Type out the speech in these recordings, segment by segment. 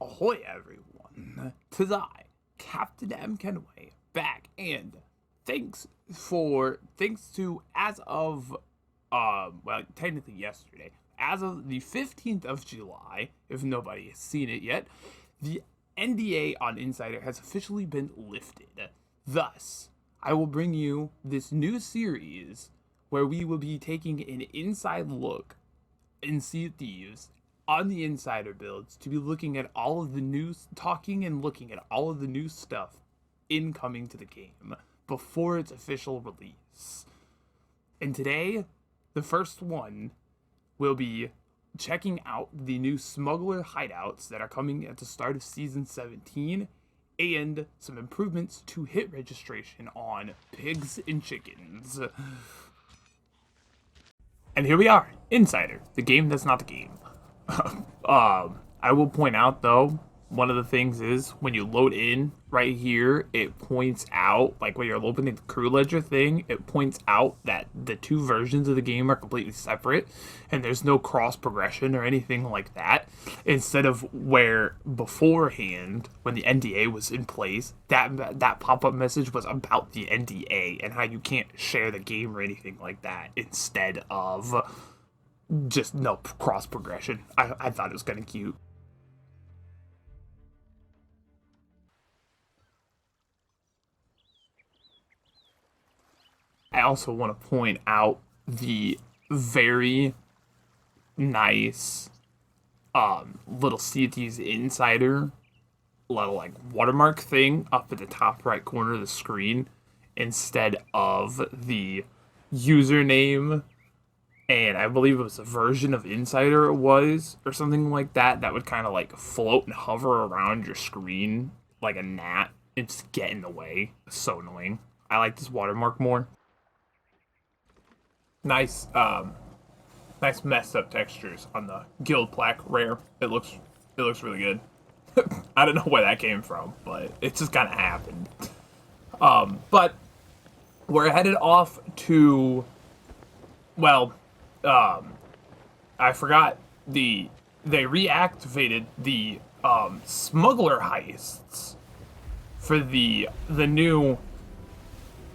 Ahoy, everyone! 'Tis I, Captain M. Kenway, back, and thanks to, as of, technically yesterday, as of the 15th of July, if nobody has seen it yet, the NDA on Insider has officially been lifted. Thus, I will bring you this new series where we will be taking an inside look in Sea of Thieves on the Insider builds, to be looking at all of the news, talking and looking at all of the new stuff incoming to the game before its official release. And today, the first one will be checking out the new Smuggler Hideouts that are coming at the start of Season 17, and some improvements to hit registration on pigs and chickens. And here we are, Insider, the game that's not the game. I will point out, though, one of the things is when you load in right here, it points out, like when you're opening the crew ledger thing, it points out that the two versions of the game are completely separate and there's no cross progression or anything like that. Instead of where beforehand, when the NDA was in place, that pop-up message was about the NDA and how you can't share the game or anything like that, instead of just no cross progression. I thought it was kind of cute. I also want to point out the very nice little Sea of Thieves Insider little like watermark thing up at the top right corner of the screen, instead of the username. And I believe it was a version of Insider it was, or something like that, that would kind of like float and hover around your screen like a gnat and just get in the way. It's so annoying. I like this watermark more. Nice messed up textures on the guild plaque rare. It looks really good. I don't know where that came from, but it just kind of happened. But we're headed off to, well, I forgot they reactivated the Smuggler heists for the new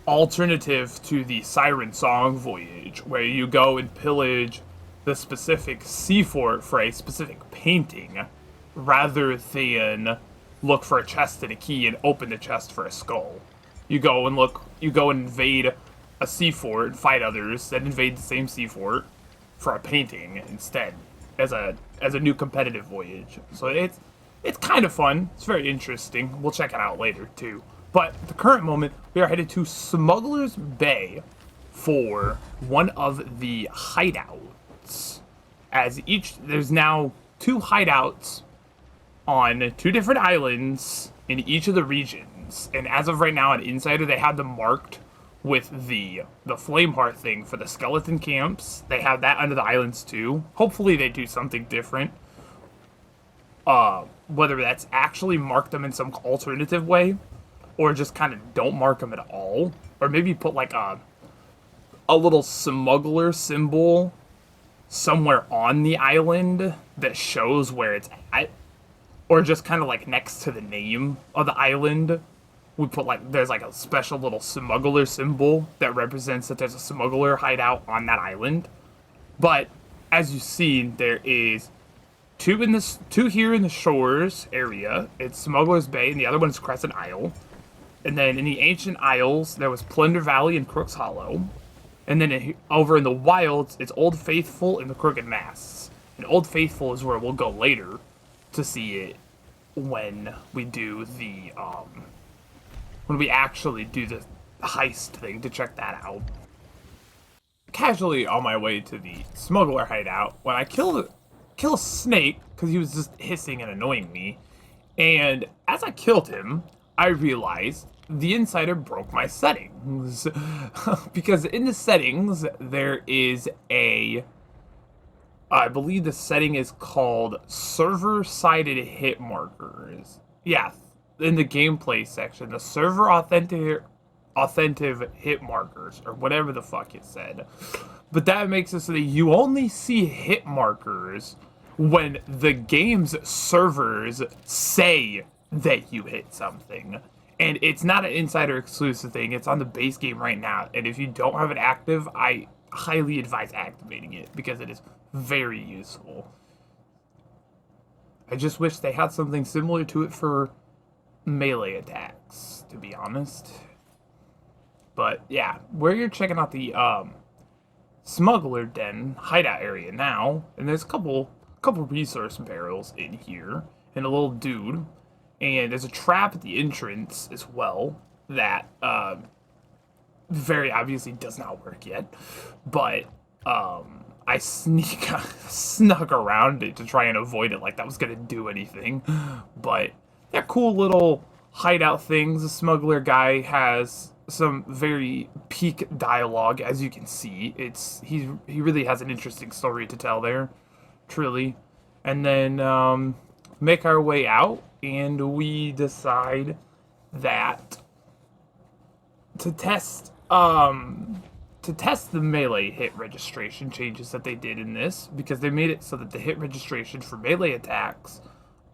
alternative to the Siren Song voyage, where you go and pillage the specific sea fort for a specific painting, rather than look for a chest and a key and open the chest for a skull. You go and invade a sea fort and fight others, then invade the same sea fort for a painting instead, as a new competitive voyage. So it's kind of fun. It's very interesting. We'll check it out later too. But at the current moment, we are headed to Smuggler's Bay for one of the hideouts. There's now 2 hideouts on 2 different islands in each of the regions. And as of right now on Insider, they have them marked with the Flameheart thing for the skeleton camps. They have that under the islands too. Hopefully they do something different. Whether that's actually mark them in some alternative way, or just kind of don't mark them at all, or maybe put like a little smuggler symbol somewhere on the island that shows where it's at, or just kind of like next to the name of the island, we put like, there's like a special little smuggler symbol that represents that there's a smuggler hideout on that island. But as you see, there is 2 here in the shores area. It's Smuggler's Bay, and the other one is Crescent Isle. And then in the Ancient Isles, there was Plunder Valley and Crook's Hollow. And then over in the wilds, it's Old Faithful and the Crooked Masts. And Old Faithful is where we'll go later to see it when we do the, when we actually do the heist thing, to check that out. Casually on my way to the Smuggler hideout, when I kill a snake, because he was just hissing and annoying me. And as I killed him, I realized the Insider broke my settings. Because in the settings, there is I believe the setting is called server-sided hit markers. Yeah, in the gameplay section, the server authentic hit markers, or whatever the fuck it said. But that makes it so that you only see hit markers when the game's servers say that you hit something. And it's not an insider exclusive thing, it's on the base game right now. And if you don't have it active, I highly advise activating it because it is very useful. I just wish they had something similar to it for melee attacks, to be honest. But yeah, where you're checking out the Smuggler Den hideout area now, and there's a couple resource barrels in here, and a little dude, and there's a trap at the entrance as well that very obviously does not work yet, but I snuck around it to try and avoid it like that was gonna do anything, but they're cool little hideout things. The smuggler guy has some very peak dialogue, as you can see. He really has an interesting story to tell there, truly. And then make our way out, and we decide that to test the melee hit registration changes that they did in this, because they made it so that the hit registration for melee attacks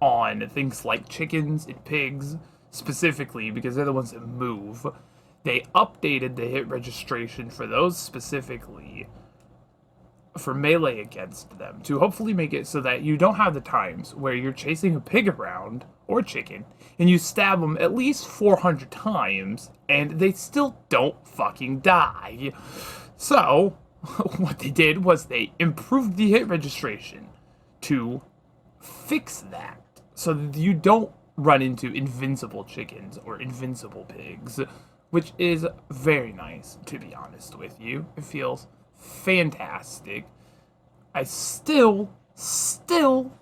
on things like chickens and pigs, specifically because they're the ones that move, they updated the hit registration for those specifically for melee against them to hopefully make it so that you don't have the times where you're chasing a pig around or chicken and you stab them at least 400 times and they still don't fucking die. So what they did was they improved the hit registration to fix that so that you don't run into invincible chickens or invincible pigs, which is very nice, to be honest with you. It feels fantastic. I still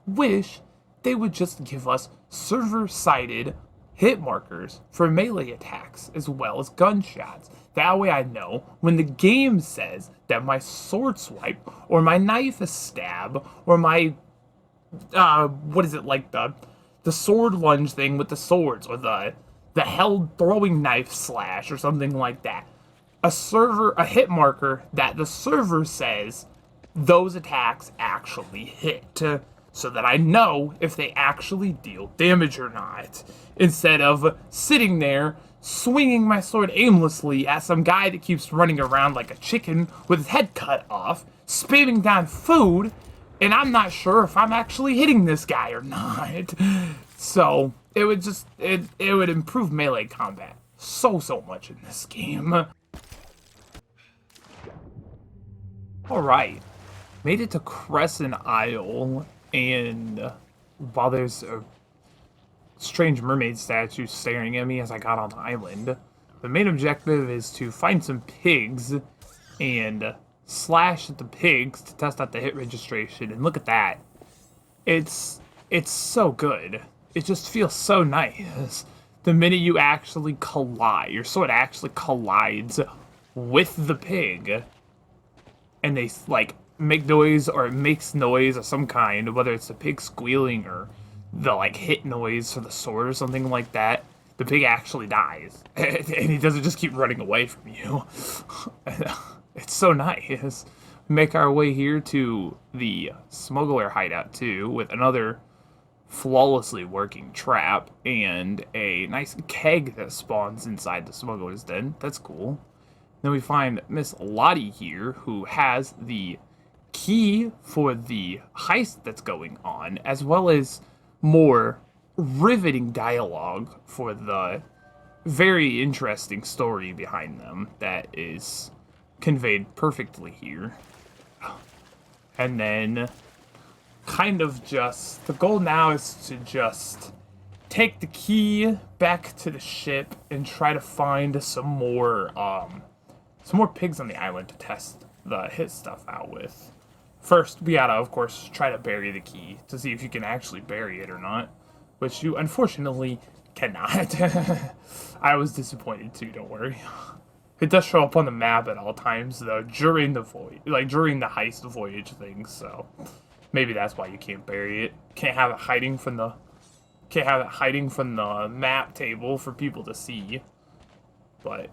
wish they would just give us server-sided hit markers for melee attacks as well as gunshots. That way I know when the game says that my sword swipe or my knife stab or my what is it, like the sword lunge thing with the swords, or the held throwing knife slash or something like that. A hit marker that the server says those attacks actually hit, so that I know if they actually deal damage or not, instead of sitting there swinging my sword aimlessly at some guy that keeps running around like a chicken with his head cut off, spamming down food, and I'm not sure if I'm actually hitting this guy or not. So it would it would improve melee combat so much in this game. Alright, made it to Crescent Isle, and while there's a strange mermaid statue staring at me as I got on the island, the main objective is to find some pigs and slash at the pigs to test out the hit registration. And look at that. It's so good. It just feels so nice. The minute you actually collide, your sword actually collides with the pig, and they like make noise, or it makes noise of some kind, whether it's the pig squealing or the like hit noise for the sword or something like that, the pig actually dies. And he doesn't just keep running away from you. It's so nice. Make our way here to the Smuggler hideout too, with another flawlessly working trap and a nice keg that spawns inside the Smuggler's Den. That's cool. Then we find Miss Lottie here, who has the key for the heist that's going on, as well as more riveting dialogue for the very interesting story behind them that is conveyed perfectly here. And then kind of just, the goal now is to just take the key back to the ship and try to find some more pigs on the island to test the hit stuff out with. First, we gotta, of course, try to bury the key to see if you can actually bury it or not, which you unfortunately cannot. I was disappointed too, don't worry. It does show up on the map at all times, though, during the voyage, like during the heist voyage thing, so maybe that's why you can't bury it. Can't have it hiding from the map table for people to see. But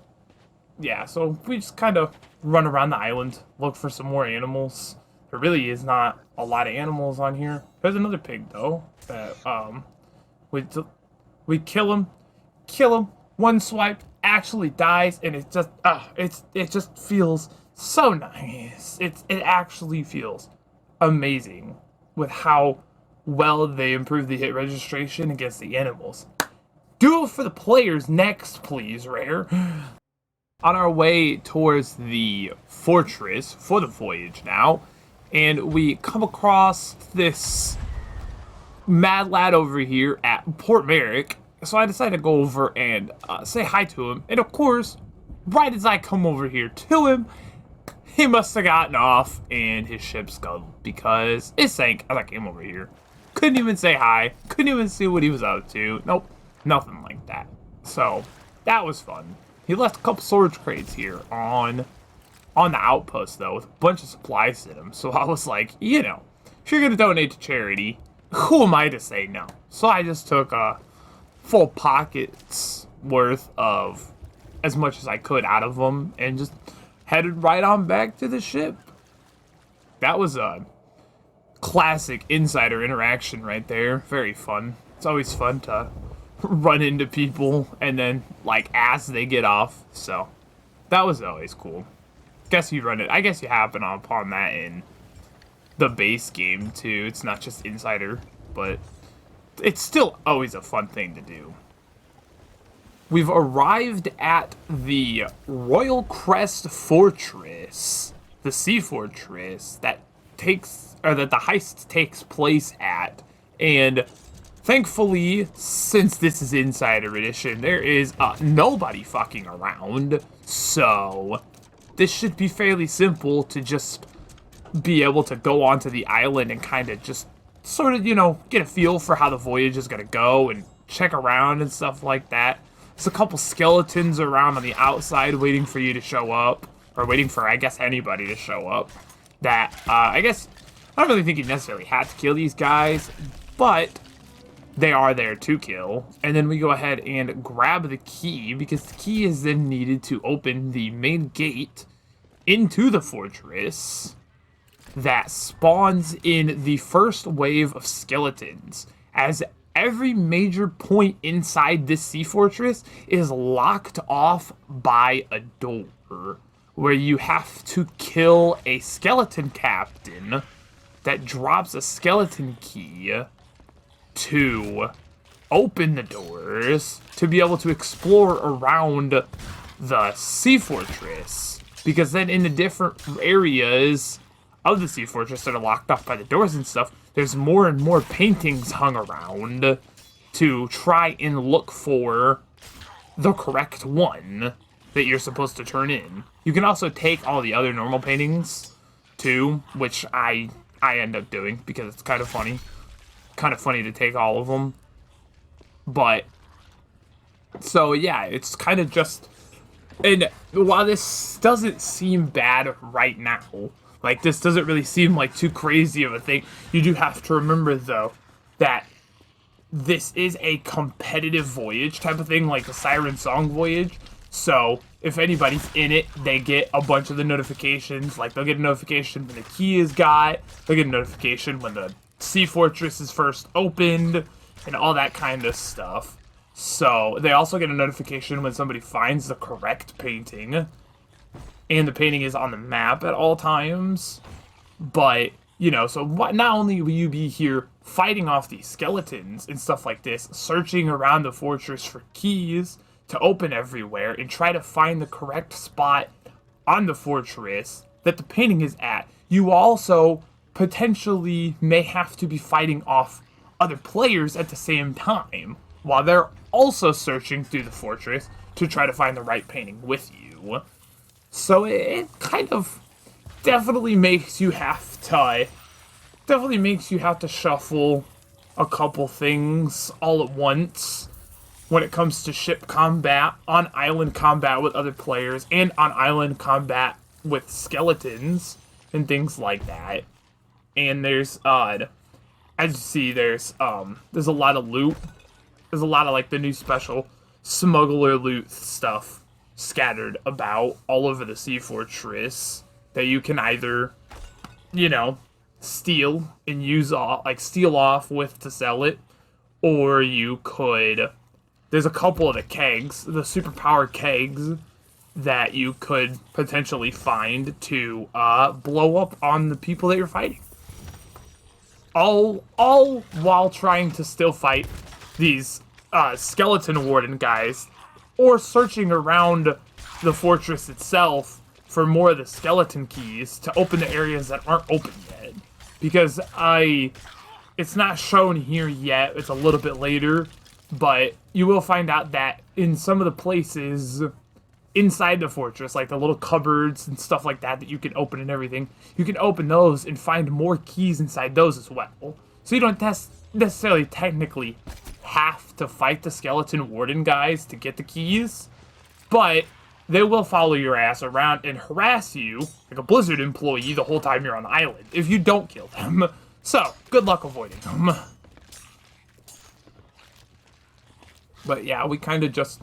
yeah, so we just kind of run around the island, look for some more animals. There really is not a lot of animals on here. There's another pig though that we kill him, one swipe, actually dies, and it just feels so nice. It actually feels amazing with how well they improve the hit registration against the animals. Do it for the players next, please, Rare. On our way towards the fortress for the voyage now, and we come across this mad lad over here at Port Merrick. So I decided to go over and say hi to him. And of course, right as I come over here to him, he must have gotten off and his ship scuttled because it sank as I came over here. Couldn't even say hi. Couldn't even see what he was up to. Nope, nothing like that. So that was fun. He left a couple storage crates here on the outpost though, with a bunch of supplies in them. So I was like, you know, if you're gonna donate to charity, who am I to say no? So I just took full pockets worth of as much as I could out of them and just headed right on back to the ship. That was a classic insider interaction right there. Very fun. It's always fun to run into people and then like as they get off. So that was always cool. I guess you happen upon that in the base game too. It's not just insider, but it's still always a fun thing to do. We've arrived at the Royal Crest Fortress, the sea fortress that the heist takes place at, and thankfully, since this is Insider Edition, there is nobody fucking around, so this should be fairly simple to just be able to go onto the island and kind of just sort of, you know, get a feel for how the voyage is going to go and check around and stuff like that. There's a couple skeletons around on the outside waiting for you to show up, or waiting for, I guess, anybody to show up. That, I guess, I don't really think you necessarily have to kill these guys, but they are there to kill. And then we go ahead and grab the key, because the key is then needed to open the main gate into the fortress that spawns in the first wave of skeletons, as every major point inside this sea fortress is locked off by a door, where you have to kill a skeleton captain that drops a skeleton key to open the doors to be able to explore around the sea fortress. Because then in the different areas of the sea fortress that are locked off by the doors and stuff, there's more and more paintings hung around to try and look for the correct one that you're supposed to turn in. You can also take all the other normal paintings too, which I end up doing because it's kind of funny. Kind of funny to take all of them. But, so yeah, it's kind of just, and while this doesn't seem bad right now, like, this doesn't really seem like too crazy of a thing, you do have to remember, though, that this is a competitive voyage type of thing, like the Siren Song voyage. So, if anybody's in it, they get a bunch of the notifications. Like, they'll get a notification when the key is got, they'll get a notification when the sea fortress is first opened, and all that kind of stuff. So, they also get a notification when somebody finds the correct painting, and the painting is on the map at all times. But, you know, so not only will you be here fighting off these skeletons and stuff like this, searching around the fortress for keys to open everywhere and try to find the correct spot on the fortress that the painting is at, you also potentially may have to be fighting off other players at the same time while they're also searching through the fortress to try to find the right painting with you. So it kind of definitely makes you have to shuffle a couple things all at once when it comes to ship combat, on island combat with other players, and on island combat with skeletons and things like that. And there's as you see, there's a lot of loot. There's a lot of like the new special smuggler loot stuff scattered about all over the sea fortress that you can either you know, steal and use off, like steal off with to sell it, or you could. There's a couple of the kegs, the superpower kegs, that you could potentially find to blow up on the people that you're fighting. All while trying to still fight these skeleton warden guys, or searching around the fortress itself for more of the skeleton keys to open the areas that aren't open yet. Because it's not shown here yet, it's a little bit later, but you will find out that in some of the places inside the fortress, like the little cupboards and stuff like that you can open and everything, you can open those and find more keys inside those as well. So you don't necessarily technically have to fight the skeleton warden guys to get the keys, but they will follow your ass around and harass you like a Blizzard employee the whole time you're on the island if you don't kill them. So, good luck avoiding them. But yeah, we kind of just...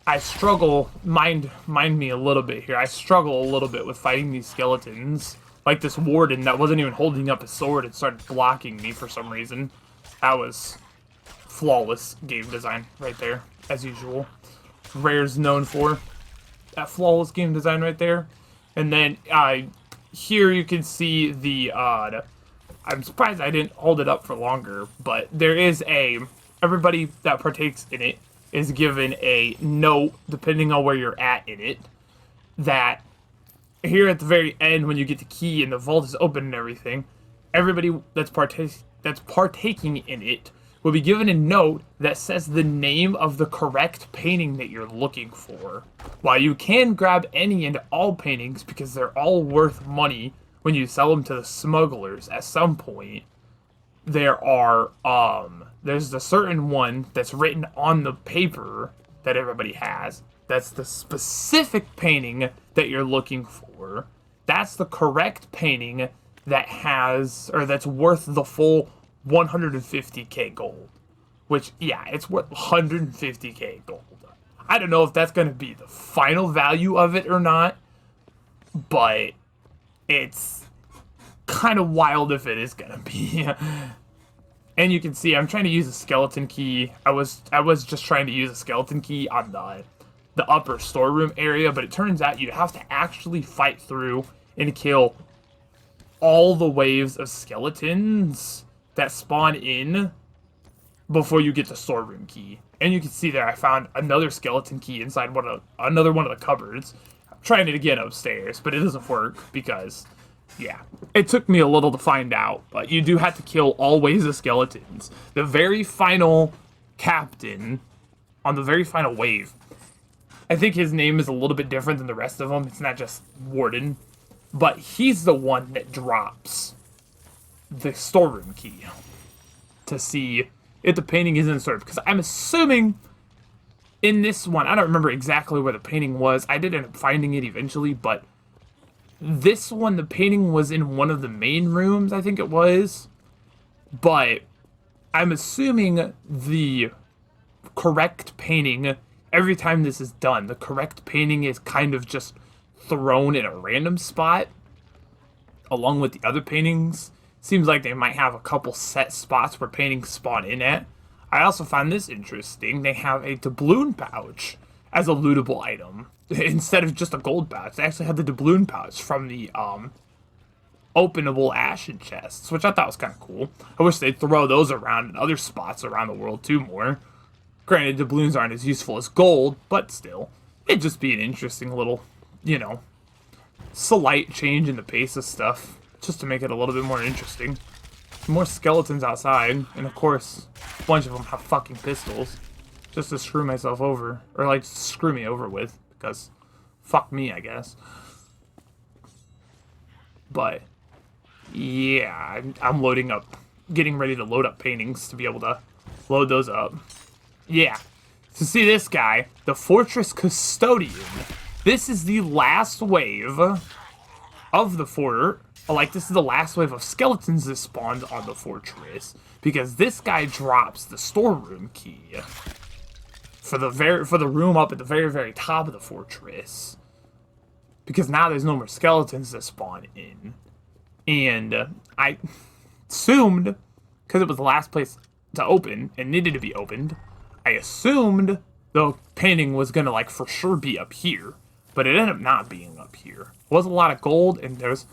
I struggle, mind me a little bit here, I struggle a little bit with fighting these skeletons. Like this warden that wasn't even holding up his sword and started blocking me for some reason. That was flawless game design right there, as usual. Rare's known for that flawless game design right there. And then here you can see the... I'm surprised I didn't hold it up for longer, but there is everybody that partakes in it is given a note, depending on where you're at in it, that here at the very end, when you get the key and the vault is open and everything, everybody that's partaking in it will be given a note that says the name of the correct painting that you're looking for. While you can grab any and all paintings because they're all worth money when you sell them to the smugglers at some point, there's a certain one that's written on the paper that everybody has. That's the specific painting that you're looking for. That's the correct painting that that's worth the full 150k gold. Which, yeah, it's worth 150k gold. I don't know if that's going to be the final value of it or not, but it's kind of wild if it is going to be. And you can see I'm trying to use a skeleton key. I was just trying to use a skeleton key on the upper storeroom area, but it turns out you have to actually fight through and kill all the waves of skeletons that spawn in before you get the storeroom key. And you can see there I found another skeleton key inside another one of the cupboards. I'm trying it again upstairs, but it doesn't work because... yeah, it took me a little to find out, but you do have to kill all waves of skeletons. The very final captain on the very final wave, I think his name is a little bit different than the rest of them. It's not just Warden, but he's the one that drops the storeroom key to see if the painting is in the store. Because I'm assuming in this one, I don't remember exactly where the painting was. I did end up finding it eventually, but this one, the painting was in one of the main rooms, I think it was. But I'm assuming the correct painting, every time this is done, the correct painting is kind of just thrown in a random spot, along with the other paintings. Seems like they might have a couple set spots where paintings spawn in at. I also found this interesting. They have a doubloon pouch as a lootable item. Instead of just a gold pouch, they actually had the doubloon pouch from the openable ashen chests, which I thought was kind of cool. I wish they'd throw those around in other spots around the world too more. Granted, doubloons aren't as useful as gold, but still, it'd just be an interesting little, slight change in the pace of stuff, just to make it a little bit more interesting. More skeletons outside, and of course, a bunch of them have fucking pistols, just to screw myself over, or like screw me over with. Because, fuck me, I guess. But, yeah, I'm loading up, getting ready to load up paintings to be able to load those up. Yeah, so see this guy, the Fortress Custodian. This is the last wave of the fort. Like, this is the last wave of skeletons that spawned on the fortress. Because this guy drops the storeroom key for the room up at the very, very top of the fortress. Because now there's no more skeletons that spawn in. And I assumed, because it was the last place to open and needed to be opened, I assumed the painting was gonna like for sure be up here, but it ended up not being up here. It was a lot of gold, and there was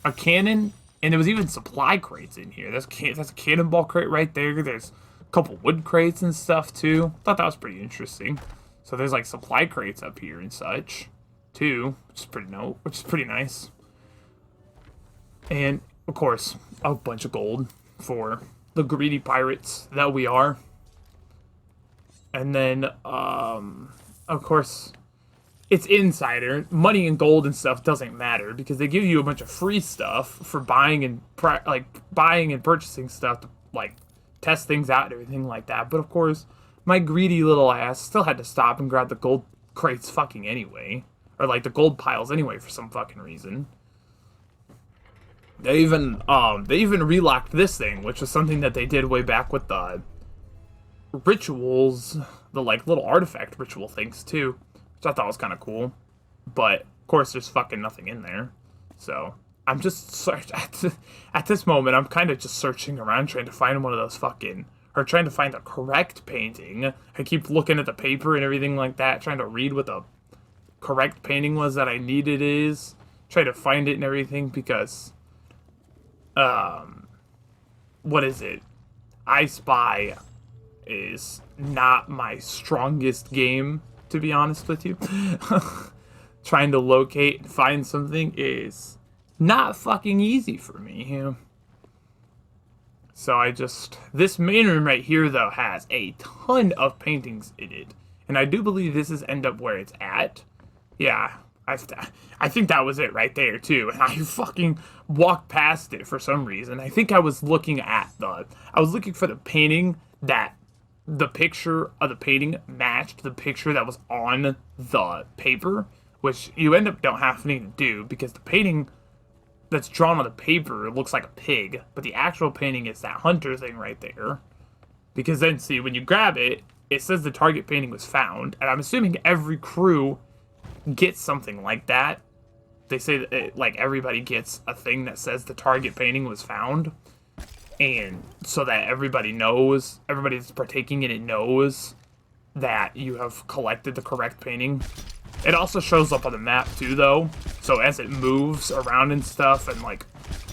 a cannon, and there was even supply crates in here. That's a cannonball crate right there. There's a couple wood crates and stuff too. Thought that was pretty interesting. So there's like supply crates up here and such too, which is pretty nice. And of course, a bunch of gold for the greedy pirates that we are. And then, of course, it's Insider. Money and gold and stuff doesn't matter because they give you a bunch of free stuff for buying and purchasing stuff to like test things out and everything like that. But of course, my greedy little ass still had to stop and grab the gold crates fucking anyway, or like the gold piles anyway for some fucking reason. They even relocked this thing, which was something that they did way back with the rituals, the like little artifact ritual things too, which I thought was kind of cool. But of course, there's fucking nothing in there. So I'm just at this moment, I'm kind of just searching around trying to find one of those trying to find the correct painting. I keep looking at the paper and everything like that, trying to read what the correct painting was that I needed try to find it and everything because, what is it? I Spy is not my strongest game, to be honest with you. Trying to locate and find something is not fucking easy for me. So this main room right here, though, has a ton of paintings in it. And I do believe this is end up where it's at. Yeah, I think that was it right there, too. And I fucking walked past it for some reason. I think I was looking for the painting that the picture of the painting matched the picture that was on the paper, which you end up don't have to do because the painting that's drawn on the paper looks like a pig, but the actual painting is that hunter thing right there. Because then, see, when you grab it, it says the target painting was found, and I'm assuming every crew gets something like that. They say that like everybody gets a thing that says the target painting was found, and so that everybody that's partaking in it knows that you have collected the correct painting. It also shows up on the map too, though, so as it moves around and stuff, and like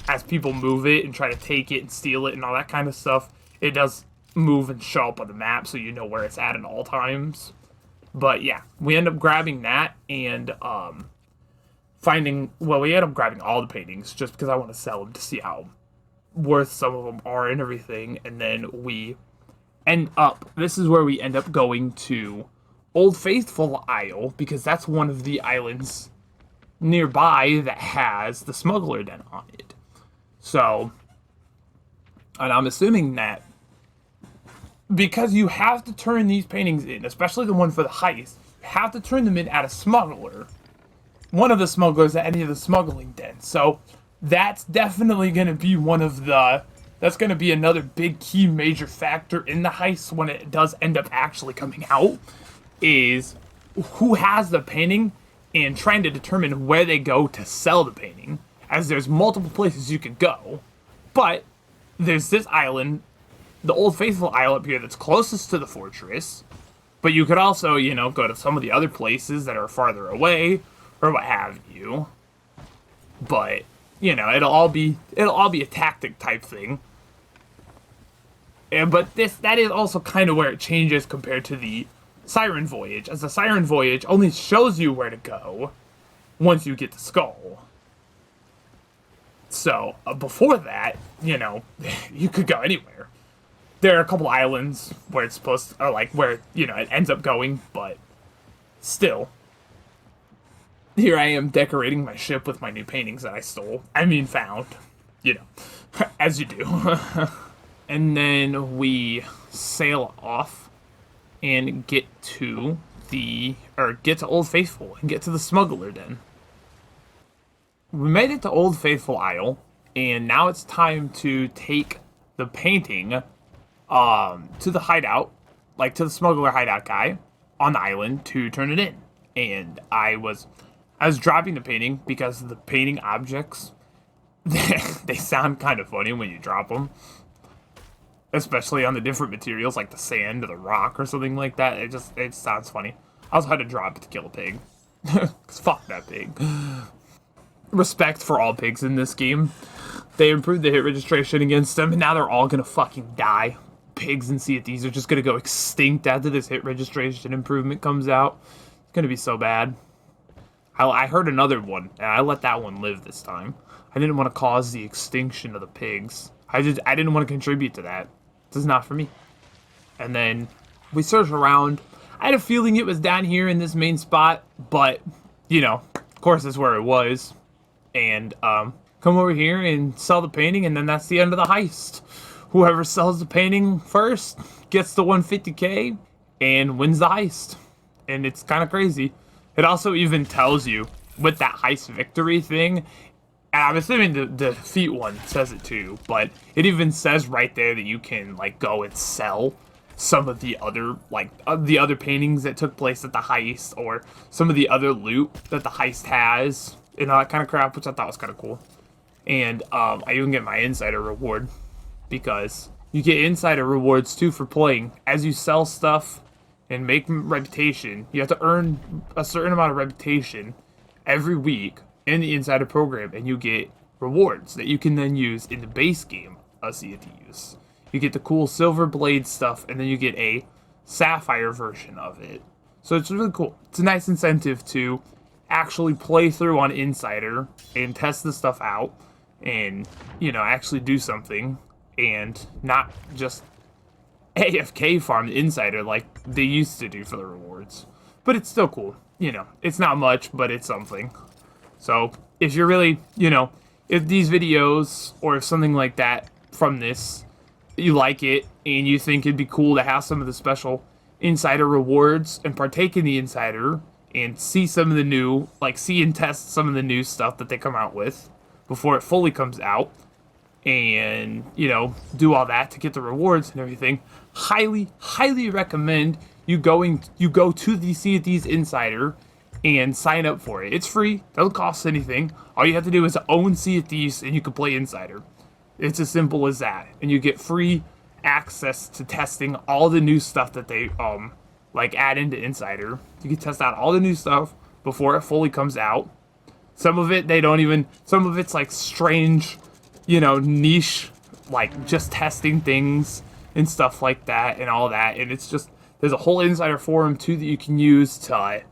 as people move it and try to take it and steal it and all that kind of stuff, it does move and show up on the map so you know where it's at all times. But yeah, we end up grabbing that and we end up grabbing all the paintings just because I want to sell them to see how worth some of them are and everything. And then this is where we end up going to Old Faithful Isle, because that's one of the islands nearby that has the Smuggler Den on it. So, and I'm assuming that because you have to turn these paintings in, especially the one for the heist, you have to turn them in at a smuggler. One of the smugglers at any of the smuggling dens. So that's definitely going to be that's going to be another big key major factor in the heist when it does end up actually coming out, is who has the painting and trying to determine where they go to sell the painting, as there's multiple places you could go. But there's this island, the Old Faithful Isle up here that's closest to the fortress, but you could also, go to some of the other places that are farther away, or what have you. But, it'll all be a tactic type thing. But that is also kind of where it changes compared to the Siren Voyage, as the Siren Voyage only shows you where to go once you get the skull. So, before that, you could go anywhere. There are a couple islands where it's supposed to, or like where, it ends up going, but still. Here I am decorating my ship with my new paintings that I found. As you do. And then we sail off and get to Old Faithful and get to the Smuggler Den. We made it to Old Faithful Isle, and now it's time to take the painting to the hideout, like to the smuggler hideout guy on the island to turn it in. And I was dropping the painting because the painting objects they sound kind of funny when you drop them, especially on the different materials like the sand or the rock or something like that. It sounds funny. I also had to drop it to kill a pig. Cause fuck that pig. Respect for all pigs in this game. They improved the hit registration against them, and now they're all gonna fucking die. Pigs in Sea of Thieves are just gonna go extinct after this hit registration improvement comes out. It's gonna be so bad. I heard another one, and I let that one live this time. I didn't want to cause the extinction of the pigs. I didn't want to contribute to that. This is not for me. And then we searched around. I had a feeling it was down here in this main spot, but, you know, of course that's where it was. And, come over here and sell the painting, and then that's the end of the heist. Whoever sells the painting first gets the 150k and wins the heist. And it's kind of crazy. It also even tells you, with that heist victory thing, and I'm assuming the defeat one says it too, but it even says right there that you can, like, go and sell some of the other, like, the other paintings that took place at the heist, or some of the other loot that the heist has, and all that kind of crap, which I thought was kind of cool. And I even get my insider reward, because you get insider rewards too for playing. As you sell stuff and make reputation, you have to earn a certain amount of reputation every week in the insider program, and you get rewards that you can then use in the base game of Sea of Thieves. You get the cool silver blade stuff, and then you get a sapphire version of it. So it's really cool. It's a nice incentive to actually play through on Insider and test the stuff out and, you know, actually do something and not just AFK farm the Insider like they used to do for the rewards. But it's still cool. You know, it's not much, but it's something. So if you're really, you know, if these videos or if something like that from this, you like it and you think it'd be cool to have some of the special Insider rewards and partake in the Insider and see some of the new, like, see and test some of the new stuff that they come out with before it fully comes out, and, you know, do all that to get the rewards and everything, highly recommend you go to the Sea of Thieves Insider and sign up for it. It's free, doesn't cost anything. All you have to do is own Sea of Thieves and you can play Insider. It's as simple as that. And you get free access to testing all the new stuff that they like add into Insider. You can test out all the new stuff before it fully comes out. Some of it some of it's like strange, you know, niche, like just testing things and stuff like that and all that. And it's just, there's a whole Insider forum too that you can use to,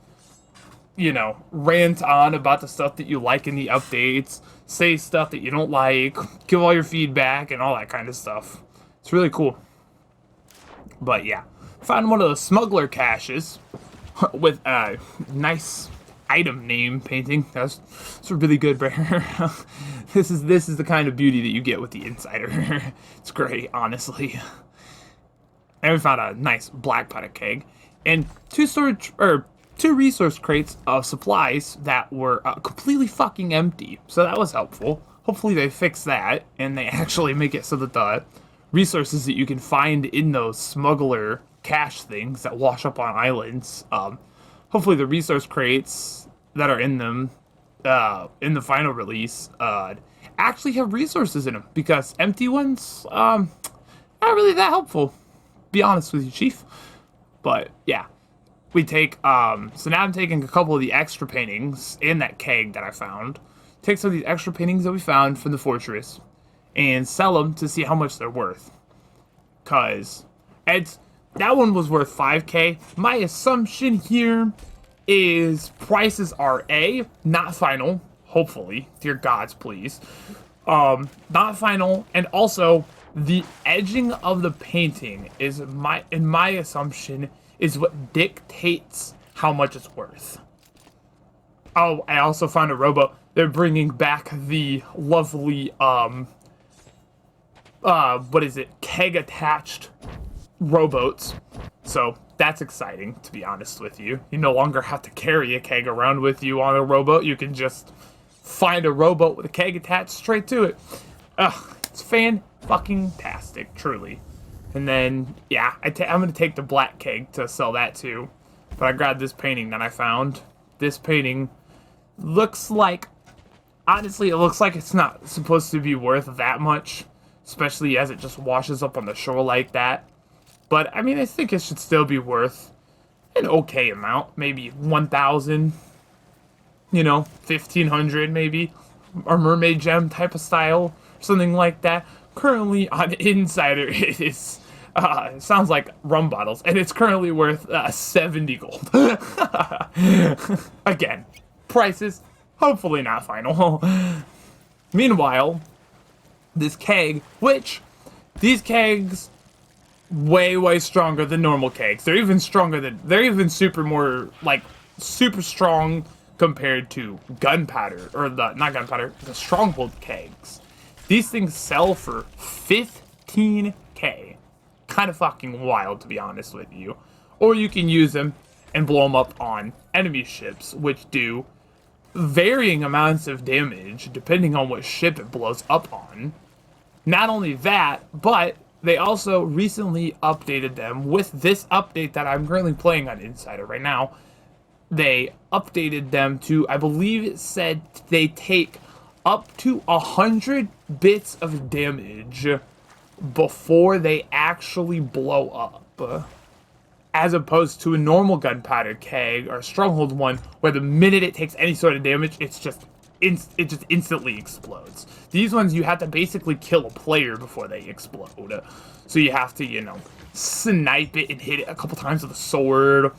you know, rant on about the stuff that you like in the updates, say stuff that you don't like, give all your feedback and all that kind of stuff. It's really cool. But yeah, found one of the Smuggler caches with a nice item name painting. That's really good, Bear. This is the kind of beauty that you get with the Insider. It's great, honestly. And we found a nice black powder keg and two resource crates of supplies that were completely fucking empty. So that was helpful. Hopefully they fix that and they actually make it so that the resources that you can find in those Smuggler cache things that wash up on islands, hopefully the resource crates that are in them in the final release actually have resources in them, because empty ones not really that helpful, be honest with you, Chief. But yeah, we take so now I'm taking a couple of the extra paintings in that keg that I found, take some of these extra paintings that we found from the fortress and sell them to see how much they're worth, cause that one was worth 5k. My assumption here is prices are not final, hopefully, dear gods, please, not final, and also the edging of the painting is in my assumption is what dictates how much it's worth. Oh, I also found a rowboat. They're bringing back the lovely what is it, keg attached rowboats. So that's exciting, to be honest with you. You no longer have to carry a keg around with you on a rowboat. You can just find a rowboat with a keg attached straight to it. It's fan-fucking-tastic, truly. And then, yeah, I'm going to take the black keg to sell that too. But I grabbed this painting that I found. This painting looks like Honestly, it looks like it's not supposed to be worth that much, especially as it just washes up on the shore like that. But, I mean, I think it should still be worth an okay amount. Maybe 1,000, 1,500 maybe. Or mermaid gem type of style, something like that. Currently on Insider, it is, sounds like rum bottles, and it's currently worth 70 gold. Again, prices, hopefully not final. Meanwhile, this keg, which, these kegs, way stronger than normal kegs. They're even super strong compared to gunpowder, or not gunpowder, the stronghold kegs. These things sell for 15k. Kind of fucking wild, to be honest with you. Or you can use them and blow them up on enemy ships, which do varying amounts of damage depending on what ship it blows up on. Not only that, but they also recently updated them with this update that I'm currently playing on Insider right now. They updated them to, I believe it said they take up to 100 bits of damage before they actually blow up. As opposed to a normal gunpowder keg or a stronghold one, where the minute it takes any sort of damage, it just instantly explodes. These ones, you have to basically kill a player before they explode. So you have to, snipe it and hit it a couple times with a sword,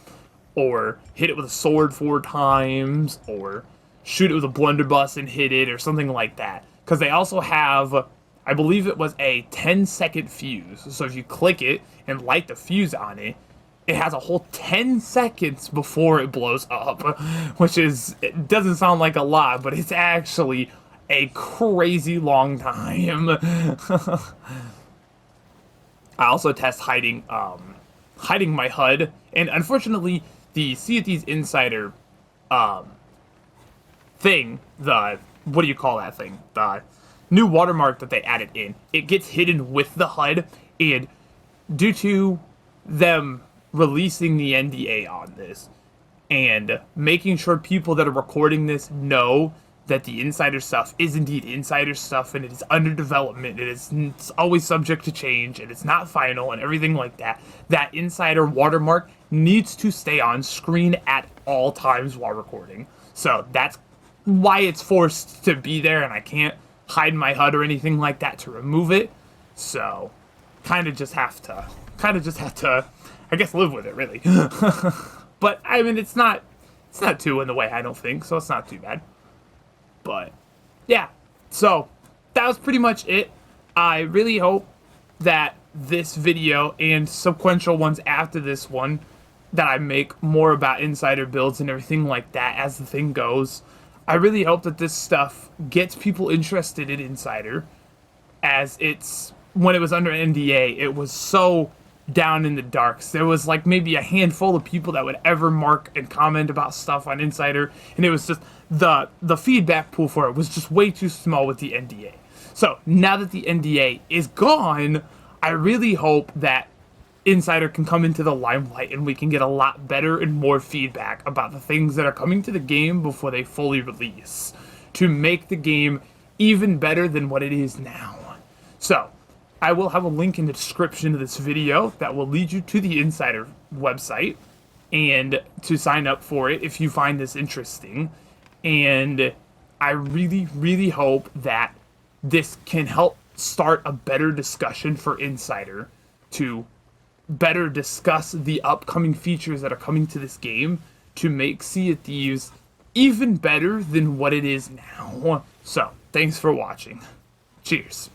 or hit it with a sword 4 times, or shoot it with a blunderbuss and hit it, or something like that. Because they also have, I believe it was a 10-second fuse. So if you click it and light the fuse on it, it has a whole 10 seconds before it blows up, which is, it doesn't sound like a lot, but it's actually a crazy long time. I also test hiding my HUD, and unfortunately, the Sea of Thieves Insider thing, what do you call that thing? The new watermark that they added in, it gets hidden with the HUD, and due to them releasing the NDA on this, and making sure people that are recording this know that the insider stuff is indeed insider stuff, and it is under development, it's always subject to change, and it's not final, and everything like that, that insider watermark needs to stay on screen at all times while recording. So that's why it's forced to be there, and I can't hide my HUD or anything like that to remove it. So kind of just have to, I guess, live with it, really. But I mean, it's not too in the way, I don't think, so it's not too bad. But yeah, so that was pretty much it. I really hope that this video and sequential ones after this one, that I make more about insider builds and everything like that as the thing goes. I really hope that this stuff gets people interested in Insider, as when it was under NDA, it was so down in the darks. There was like maybe a handful of people that would ever mark and comment about stuff on Insider, and it was just the feedback pool for it was just way too small with the NDA. So now that the NDA is gone, I really hope that Insider can come into the limelight and we can get a lot better and more feedback about the things that are coming to the game before they fully release, to make the game even better than what it is now. So I will have a link in the description of this video that will lead you to the Insider website and to sign up for it if you find this interesting. And I really, really hope that this can help start a better discussion for Insider to better discuss the upcoming features that are coming to this game to make Sea of Thieves even better than what it is now. So, thanks for watching. Cheers.